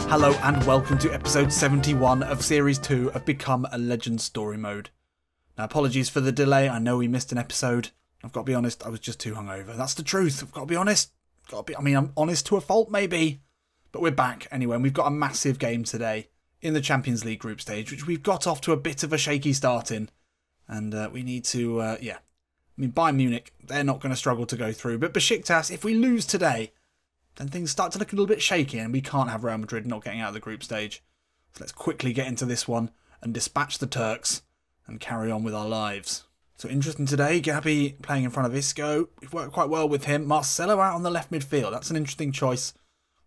Hello and welcome to episode 71 of series 2 of Become a Legend Story Mode. Now apologies for the delay, I know we missed an episode. I've got to be honest, I was just too hungover. That's the truth, I've got to be honest. I'm honest to a fault maybe. But we're back anyway, and we've got a massive game today in the Champions League group stage, which we've got off to a bit of a shaky start in. And we need to, Bayern Munich, they're not going to struggle to go through. But Besiktas, if we lose today, then things start to look a little bit shaky and we can't have Real Madrid not getting out of the group stage. So let's quickly get into this one and dispatch the Turks and carry on with our lives. So interesting today, Gabi playing in front of Isco. We've worked quite well with him. Marcelo out on the left midfield. That's an interesting choice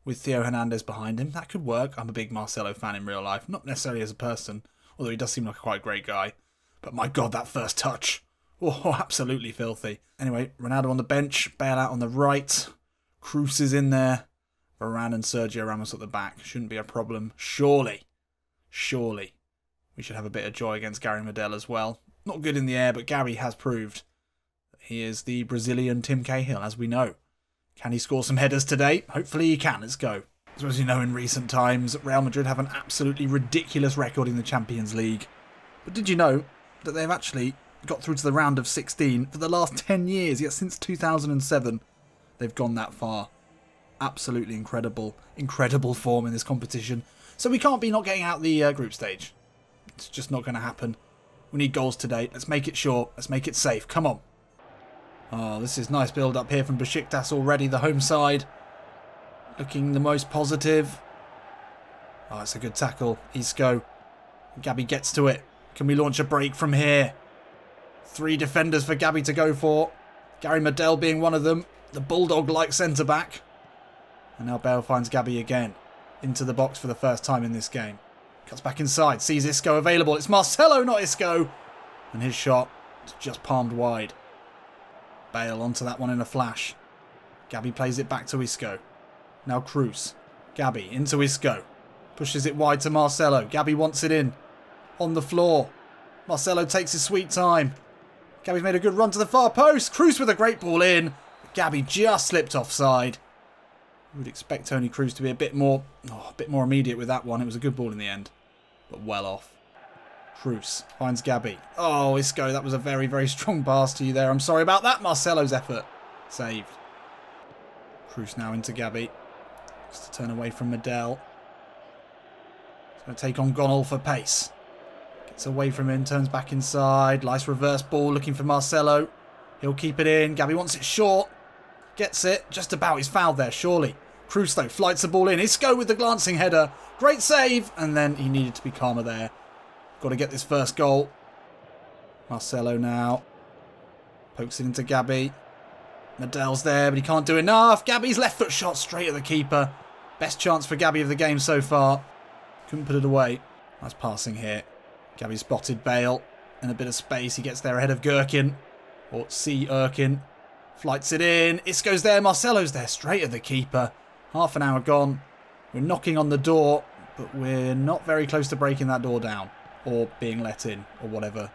with Theo Hernandez behind him. That could work. I'm a big Marcelo fan in real life. Not necessarily as a person, although he does seem like a quite great guy. But my God, that first touch. Oh, absolutely filthy. Anyway, Ronaldo on the bench. Bale out on the right. Kroos is in there. Varane and Sergio Ramos at the back. Shouldn't be a problem. Surely. We should have a bit of joy against Gary Medel as well. Not good in the air, but Gary has proved that he is the Brazilian Tim Cahill, as we know. Can he score some headers today? Hopefully he can. Let's go. As you know, in recent times, Real Madrid have an absolutely ridiculous record in the Champions League. But did you know that they've actually got through to the round of 16 for the last 10 years? Yet since 2007. They've gone that far. Absolutely incredible form in this competition. So we can't be not getting out the group stage. It's just not going to happen. We need goals today. Let's make it short. Let's make it safe. Come on. Oh, this is nice build up here from Besiktas already. The home side looking the most positive. Oh, it's a good tackle. Isco. Gabi gets to it. Can we launch a break from here? 3 defenders for Gabi to go for. Gary Medel being one of them. The bulldog-like centre-back. And now Bale finds Gabi again. Into the box for the first time in this game. Cuts back inside. Sees Isco available. It's Marcelo, not Isco. And his shot is just palmed wide. Bale onto that one in a flash. Gabi plays it back to Isco. Now Kroos. Gabi into Isco. Pushes it wide to Marcelo. Gabi wants it in. On the floor. Marcelo takes his sweet time. Gabi's made a good run to the far post. Kroos with a great ball in. Gabi just slipped offside. We would expect Tony Kroos to be a bit more immediate with that one. It was a good ball in the end, but well off. Kroos finds Gabi. Oh, Isco, that was a very, very strong pass to you there. I'm sorry about that. Marcelo's effort. Saved. Kroos now into Gabi. Just to turn away from Medel. He's going to take on Gonal for pace. Gets away from him, turns back inside. Nice reverse ball looking for Marcelo. He'll keep it in. Gabi wants it short. Gets it. Just about. He's fouled there, surely. Kroos, though, flights the ball in. Isco with the glancing header. Great save. And then he needed to be calmer there. Got to get this first goal. Marcelo now. Pokes it into Gabi. Medel's there, but he can't do enough. Gabi's left foot shot straight at the keeper. Best chance for Gabi of the game so far. Couldn't put it away. Nice passing here. Gabi spotted Bale. In a bit of space. He gets there ahead of Gherkin. Or C. Erkin. Flights it in. Isco's there. Marcelo's there. Straight at the keeper. Half an hour gone. We're knocking on the door. But we're not very close to breaking that door down. Or being let in. Or whatever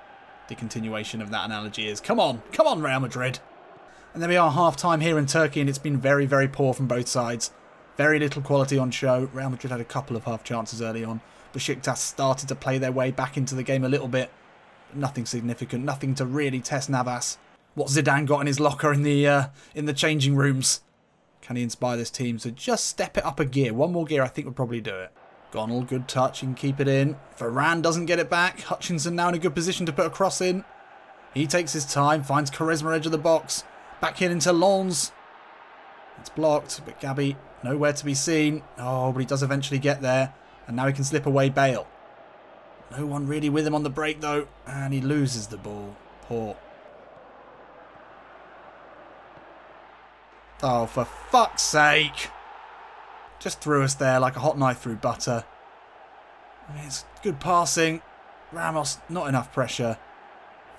the continuation of that analogy is. Come on. Come on, Real Madrid. And there we are. Half time here in Turkey. And it's been very, very poor from both sides. Very little quality on show. Real Madrid had a couple of half chances early on. Besiktas started to play their way back into the game a little bit. But nothing significant. Nothing to really test Navas. What Zidane got in his locker in the changing rooms. Can he inspire this team to just step it up a gear? One more gear I think would probably do it. Gonal, good touch. He can keep it in. Varane doesn't get it back. Hutchinson now in a good position to put a cross in. He takes his time. Finds Quaresma edge of the box. Back in into Lons. It's blocked. But Gabi nowhere to be seen. Oh, but he does eventually get there. And now he can slip away Bale. No one really with him on the break though. And he loses the ball. Poor. Oh, for fuck's sake. Just threw us there like a hot knife through butter. I mean, it's good passing. Ramos, not enough pressure.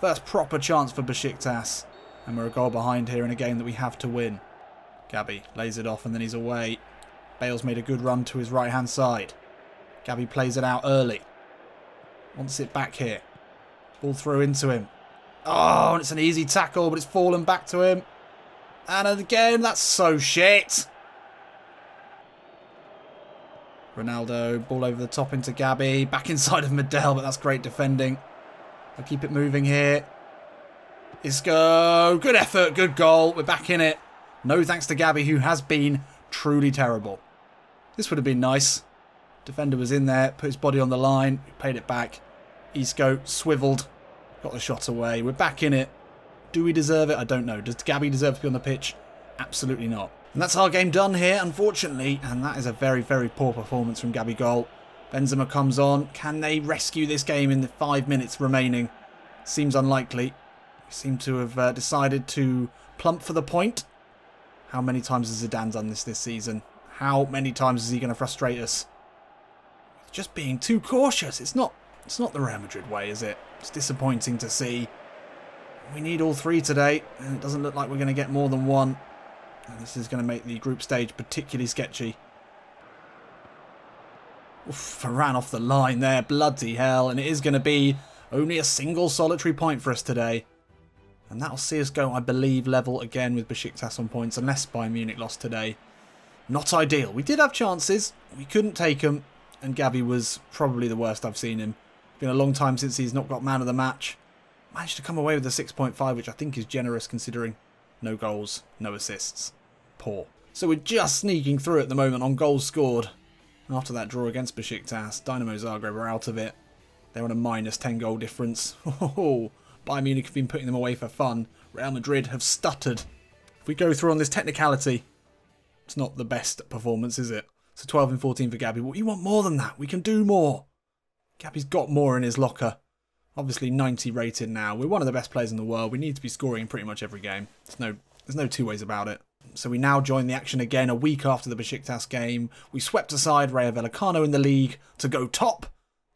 First proper chance for Besiktas. And we're a goal behind here in a game that we have to win. Gabi lays it off and then he's away. Bale's made a good run to his right-hand side. Gabi plays it out early. Wants it back here. Ball through into him. Oh, and it's an easy tackle, but it's fallen back to him. And again, that's so shit. Ronaldo, ball over the top into Gabby. Back inside of Medell, but that's great defending. I'll keep it moving here. Isco, good effort, good goal. We're back in it. No thanks to Gabby, who has been truly terrible. This would have been nice. Defender was in there, put his body on the line, paid it back. Isco swiveled, got the shot away. We're back in it. Do we deserve it? I don't know. Does Gabby deserve to be on the pitch? Absolutely not. And that's our game done here, unfortunately. And that is a very, very poor performance from Gabby Goal. Benzema comes on. Can they rescue this game in the 5 minutes remaining? Seems unlikely. We seem to have decided to plump for the point. How many times has Zidane done this season? How many times is he going to frustrate us? Just being too cautious. It's not the Real Madrid way, is it? It's disappointing to see. We need all three today, and it doesn't look like we're going to get more than one. And this is going to make the group stage particularly sketchy. Oof, Varane off the line there. Bloody hell. And it is going to be only a single solitary point for us today. And that'll see us go, I believe, level again with Besiktas on points, unless Bayern Munich lost today. Not ideal. We did have chances. We couldn't take them. And Gabby was probably the worst I've seen him. Been a long time since he's not got man of the match. Managed to come away with a 6.5, which I think is generous considering no goals, no assists. Poor. So we're just sneaking through at the moment on goals scored. After that draw against Besiktas, Dynamo Zagreb are out of it. They're on a minus 10 goal difference. Oh, Bayern Munich have been putting them away for fun. Real Madrid have stuttered. If we go through on this technicality, it's not the best performance, is it? So 12 and 14 for Gabby. Well, you want more than that. We can do more. Gabby's got more in his locker. Obviously 90 rated now. We're one of the best players in the world. We need to be scoring in pretty much every game. There's no two ways about it. So we now join the action again a week after the Besiktas game. We swept aside Rayo Vallecano in the league to go top.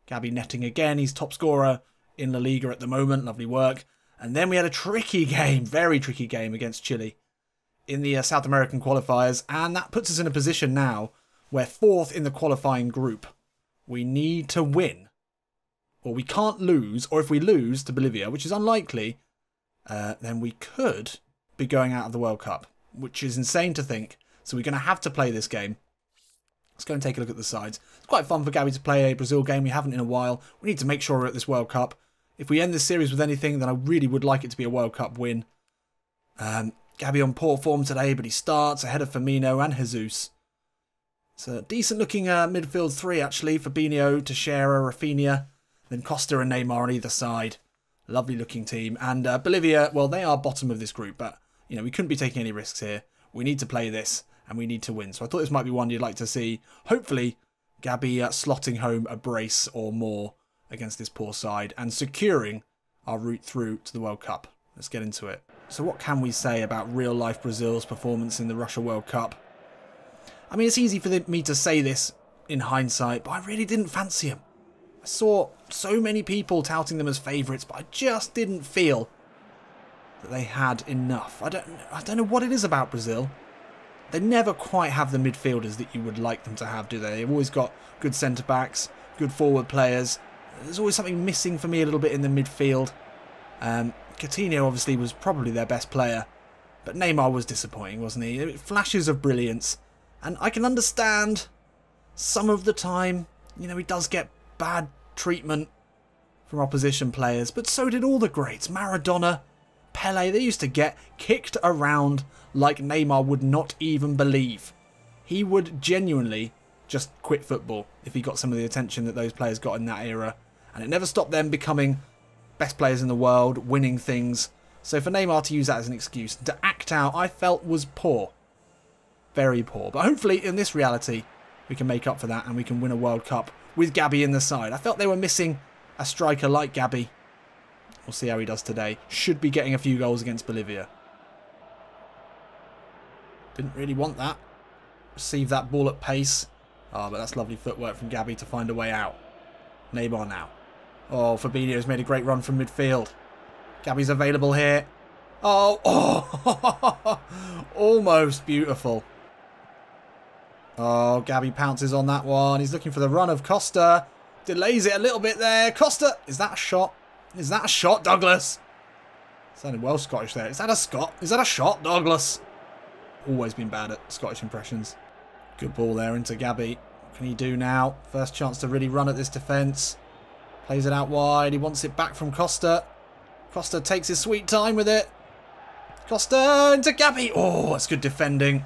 Gabby netting again. He's top scorer in La Liga at the moment. Lovely work. And then we had a tricky game, very tricky game against Chile in the South American qualifiers. And that puts us in a position now where fourth in the qualifying group. We need to win. Or we can't lose, or if we lose to Bolivia, which is unlikely, then we could be going out of the World Cup, which is insane to think. So we're going to have to play this game. Let's go and take a look at the sides. It's quite fun for Gabby to play a Brazil game. We haven't in a while. We need to make sure we're at this World Cup. If we end this series with anything, then I really would like it to be a World Cup win. Gabby on poor form today, but he starts ahead of Firmino and Jesus. It's a decent looking midfield three, actually. Fabinho, Teixeira, Rafinha. Then Costa and Neymar on either side. Lovely looking team. And Bolivia, well, they are bottom of this group. But, you know, we couldn't be taking any risks here. We need to play this. And we need to win. So I thought this might be one you'd like to see. Hopefully, Gabby slotting home a brace or more against this poor side. And securing our route through to the World Cup. Let's get into it. So what can we say about real-life Brazil's performance in the Russia World Cup? I mean, it's easy for me to say this in hindsight. But I really didn't fancy him. I saw so many people touting them as favourites, but I just didn't feel that they had enough. I don't know what it is about Brazil. They never quite have the midfielders that you would like them to have, do they? They've always got good centre-backs, good forward players. There's always something missing for me a little bit in the midfield. Coutinho obviously was probably their best player, but Neymar was disappointing, wasn't he? Flashes of brilliance, and I can understand some of the time, you know, he does get bad treatment from opposition players, but so did all the greats. Maradona, Pele, they used to get kicked around like Neymar would not even believe. He would genuinely just quit football if he got some of the attention that those players got in that era, and it never stopped them becoming best players in the world, winning things. So for Neymar to use that as an excuse, to act out, I felt was poor. Very poor. But hopefully in this reality we can make up for that and we can win a World Cup with Gabby in the side. I felt they were missing a striker like Gabby. We'll see how he does today. Should be getting a few goals against Bolivia. Didn't really want that. Receive that ball at pace. Oh, but that's lovely footwork from Gabby to find a way out. Neymar now. Oh, Fabinho's made a great run from midfield. Gabby's available here. Oh, almost beautiful. Oh, Gabby pounces on that one. He's looking for the run of Costa. Delays it a little bit there. Costa, is that a shot? Is that a shot, Douglas? Sounded well Scottish there. Is that a Scot? Is that a shot, Douglas? Always been bad at Scottish impressions. Good ball there into Gabby. What can he do now? First chance to really run at this defence. Plays it out wide. He wants it back from Costa. Costa takes his sweet time with it. Costa into Gabby. Oh, that's good defending.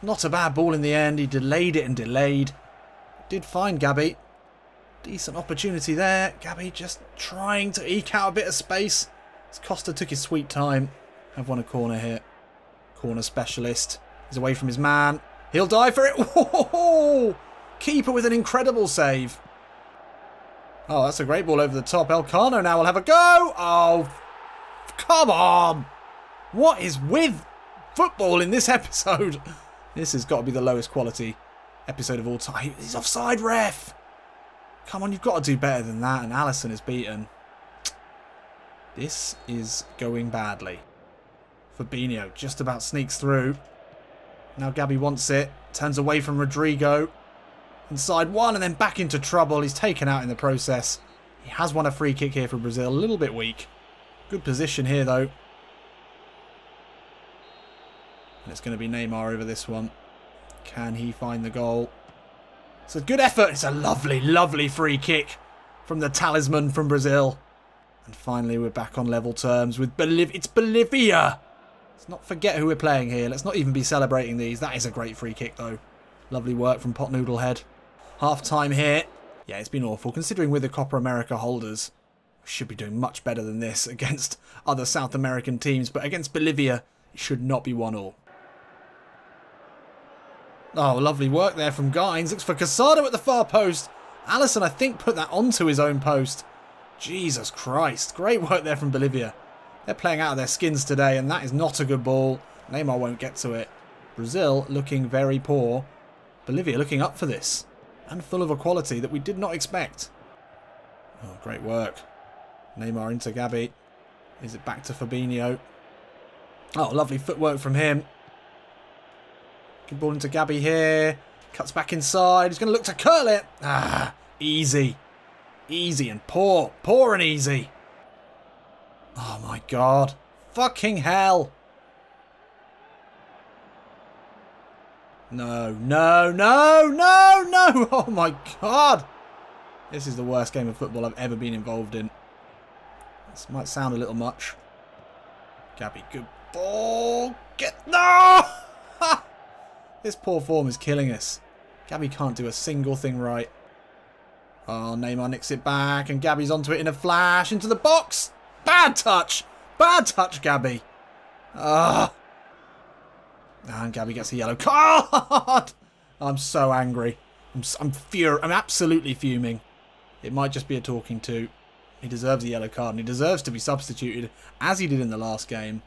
Not a bad ball in the end. He delayed it and delayed. Did find Gabby. Decent opportunity there. Gabby just trying to eke out a bit of space. As Costa took his sweet time. Have won a corner here. Corner specialist. He's away from his man. He'll die for it. Whoa! Keeper with an incredible save. Oh, that's a great ball over the top. Elcano now will have a go. Oh, come on. What is with football in this episode? This has got to be the lowest quality episode of all time. He's offside, ref. Come on, you've got to do better than that. And Alisson is beaten. This is going badly. Fabinho just about sneaks through. Now Gabby wants it. Turns away from Rodrigo. Inside one and then back into trouble. He's taken out in the process. He has won a free kick here for Brazil. A little bit weak. Good position here though. And it's going to be Neymar over this one. Can he find the goal? It's a good effort. It's a lovely, lovely free kick from the talisman from Brazil. And finally we're back on level terms with Bolivia. It's Bolivia! Let's not forget who we're playing here. Let's not even be celebrating these. That is a great free kick though. Lovely work from Pot Noodle Head. Half time here. Yeah, it's been awful. Considering we're the Copa America holders, we should be doing much better than this against other South American teams. But against Bolivia, it should not be 1-1. Oh, lovely work there from Gines. Looks for Casado at the far post. Alisson, I think, put that onto his own post. Jesus Christ. Great work there from Bolivia. They're playing out of their skins today, and that is not a good ball. Neymar won't get to it. Brazil looking very poor. Bolivia looking up for this. And full of a quality that we did not expect. Oh, great work. Neymar into Gabby. Is it back to Fabinho? Oh, lovely footwork from him. Good ball into Gabby here. Cuts back inside. He's going to look to curl it. Ah, easy. Easy and poor. Poor and easy. Oh my god. Fucking hell. No, no, no, no, no. Oh my god. This is the worst game of football I've ever been involved in. This might sound a little much. Gabby, good ball. Get... No! This poor form is killing us. Gabby can't do a single thing right. Oh, Neymar nicks it back and Gabby's onto it in a flash. Into the box. Bad touch. Bad touch, Gabby. Ah. And Gabby gets a yellow card. I'm so angry. I'm absolutely fuming. It might just be a talking to. He deserves a yellow card and he deserves to be substituted as he did in the last game.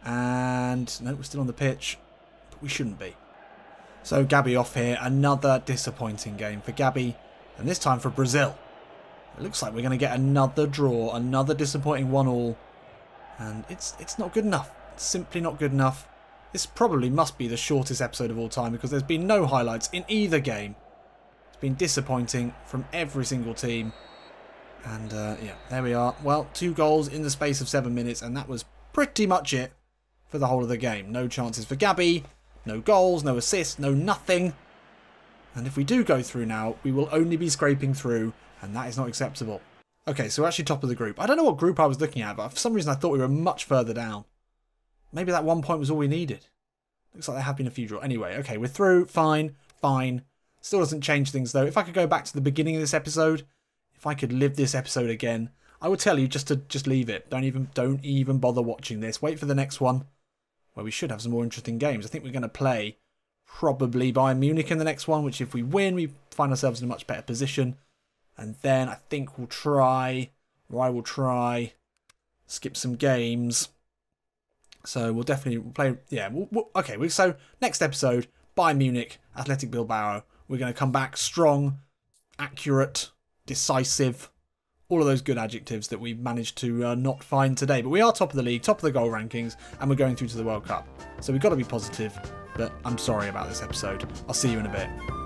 And no, we're still on the pitch. But we shouldn't be. So Gabby off here. Another disappointing game for Gabby. And this time for Brazil. It looks like we're going to get another draw. Another disappointing 1-1. And it's not good enough. It's simply not good enough. This probably must be the shortest episode of all time because there's been no highlights in either game. It's been disappointing from every single team. And yeah, there we are. Well, 2 goals in the space of 7 minutes and that was pretty much it for the whole of the game. No chances for Gabby. No goals, no assists, no nothing. And if we do go through now, we will only be scraping through, and that is not acceptable. Okay, so we're actually top of the group. I don't know what group I was looking at, but for some reason I thought we were much further down. Maybe that 1 point was all we needed. Looks like there have been a few draws. Anyway, okay, we're through. Fine, fine. Still doesn't change things, though. If I could go back to the beginning of this episode, if I could live this episode again, I would tell you just to leave it. Don't even bother watching this. Wait for the next one, where we should have some more interesting games. I think we're going to play probably Bayern Munich in the next one, which if we win, we find ourselves in a much better position. And then I think we'll try, or I will try, skip some games. So we'll definitely play, yeah, okay, so next episode, Bayern Munich, Athletic Bilbao. We're going to come back strong, accurate, decisive, all of those good adjectives that we managed to not find today. But we are top of the league, top of the goal rankings, and we're going through to the World Cup. So we've got to be positive, but I'm sorry about this episode. I'll see you in a bit.